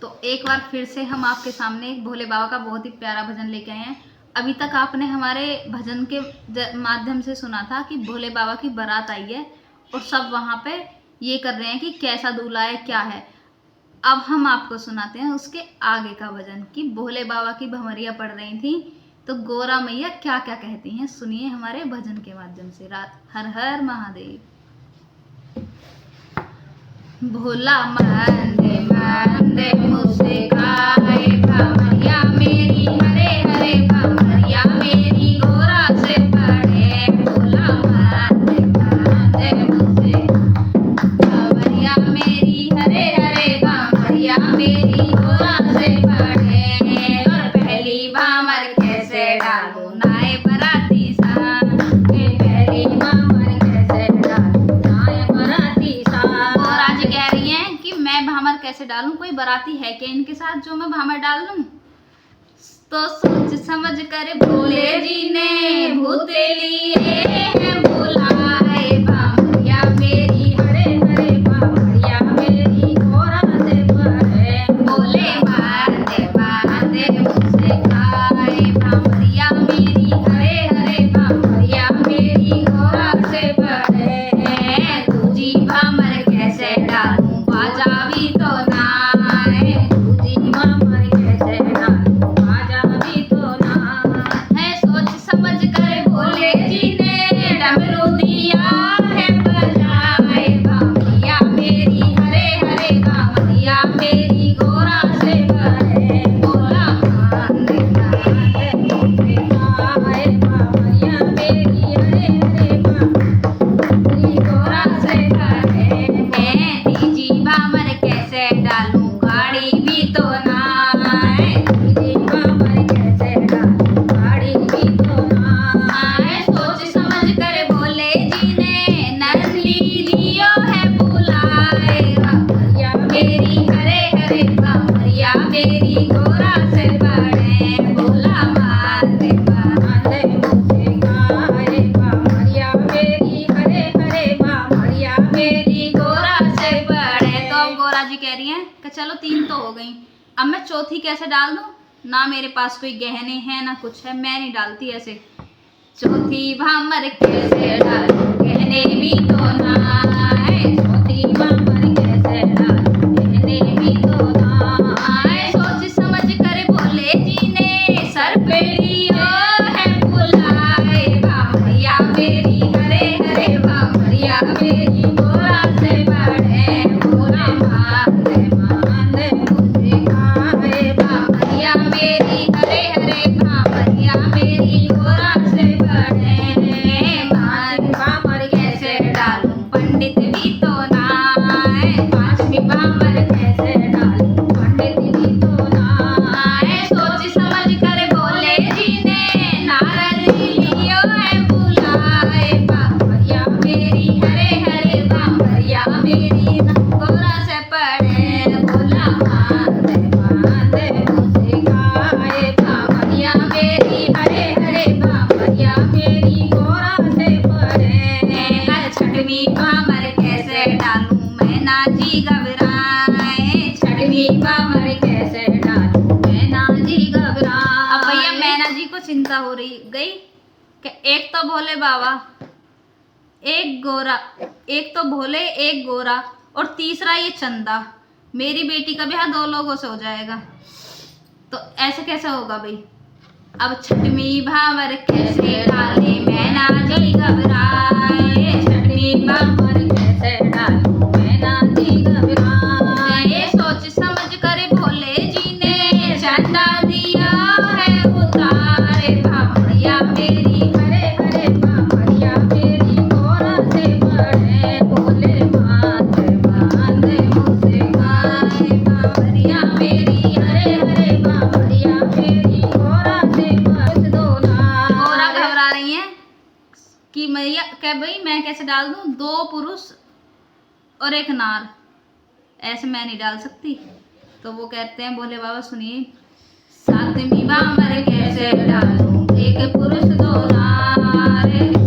तो एक बार फिर से हम आपके सामने भोले बाबा का बहुत ही प्यारा भजन लेके आए हैं। अभी तक आपने हमारे भजन के माध्यम से सुना था कि भोले बाबा की बारात आई है और सब वहाँ पे ये कर रहे हैं कि कैसा दूल्हा है क्या है। अब हम आपको सुनाते हैं उसके आगे का भजन कि भोले बाबा की भंवरियाँ पड़ रही थी तो गोरा मैया क्या क्या कहती हैं। सुनिए हमारे भजन के माध्यम से। रात हर हर महादेव। भोला मंदे मंदे मुस्काए भंवरिया मेरी, हरे हरे भंवरिया मेरी गोरा से पड़े। भोला मंदे मंदे मुस्काए भंवरिया मेरी, हरे हरे भंवरिया मेरी गोरा से पड़े। और पहली भामर कैसे डालूं नाए बराती सा, पहली भामर कैसे डालूं नाए बराती सा। और आज कह रही हैं कि मैं भामर कैसे डालूं, कोई बराती है क्या इनके साथ जो मैं भामर डाल लूं। तो सोच समझ कर भोले जी ने भूत लिए हैं बुलाए। भंवरिया मेरी, हरे हरे भंवरिया मेरी गोरा से पड़े। भोले बांधे बांधे मुस्काए भंवरिया मेरी, हरे हरे भंवरिया मेरी गोरा से पड़े। दूजी भामर कैसे डालूं बाजा भी तो ना है, दूजी भामर कैसे डालूं बाजा भी तो ना है। सोच समझ कर भोले जी ने डमरू दिया है बजाए। भंवरिया मेरी, हरे हरे भंवरिया मेरी गोरा से पड़े। भोला बांधे बांधे मुस्काए भंवरिया मेरी, हरे हरे भंवरिया गोरा से पड़े। तीजी भामर कैसे डालूं गाड़ी भी तो ना है, तीजी भामर कैसे डालूं गाड़ी भी तो ना है। सोच समझ कर भोले जी ने नरली लियो है बुलाए। भंवरिया मेरी, हरे हरे भंवरिया मेरी गोरा से पड़े। भोला बांधे बांधे मुस्काए भंवरिया मेरी, हरे हरे भंवरिया मेरी गोरा से पड़े। तो अब गोरा जी कह रही हैं कि चलो 3 तो हो गई, अब मैं चौथी कैसे डाल दूं। ना मेरे पास कोई गहने हैं ना कुछ है, मैं नहीं डालती ऐसे। चौथी भामर कैसे डालूं गहने भी तो ना है, चौथी भामर कैसे डालूं गहने भी तो ना है। सोच समझ कर भोले जी ने सर पे लियो है बुलाए। भंवरिया मेरी, हरे हरे भंवरिया मेरी गोरा से पड़े। भोला बांधे बांधे मुस्काए भंवरिया मेरी, हरे हरे भंवरिया मेरी गोरा से पड़े। भामर कैसे डालूं पंडित भी तो ना है, 5वीं भामर कैसे डालूं पंडित भी तो ना है। सोच समझ कर भोले जी ने नारद लियो है बुलाए। भंवरिया मेरी, हरे हरे भंवरिया मेरी गोरा से पड़े। भोला बांधे बांधे मुस्काए भंवरिया मेरी, हरे हरे भंवरिया मेरी गोरा से पड़े। 6वीं भामर कैसे डालूं मैना जी घबराए। 6वीं भामर कैसे डालूं मैना जी घबराए। अब भैया मैना जी को चिंता हो रही गई कि एक तो भोले बाबा, एक गोरा, एक तो भोले एक गोरा और तीसरा ये चंदा, मेरी बेटी का ब्याह 2 लोगों से हो जाएगा, तो ऐसे कैसे होगा भाई। अब 6वीं भामर कैसे डाले मैना जी घबराए। 6वीं भामर कैसे डालूं मैना जी घबराए। सोच समझ कर भोले जी ने चंदा दिया है उतारे। भंवरिया मेरी, हरे हरे भंवरिया मेरी गोरा से पड़े। भोले बांधे बांधे मुस्काए भंवरिया मेरी, हरे हरे भंवरिया मेरी गोरा से पड़े। गोरा घबरा रही हैं कि मैया क्या भाई मैं कैसे डाल दूं, 2 पुरुष और 1 नार, ऐसे मैं नहीं डाल सकती। तो वो कहते हैं भोले बाबा सुनिए, 7वीं भामर कैसे डालूं 1 पुरुष 2 नार।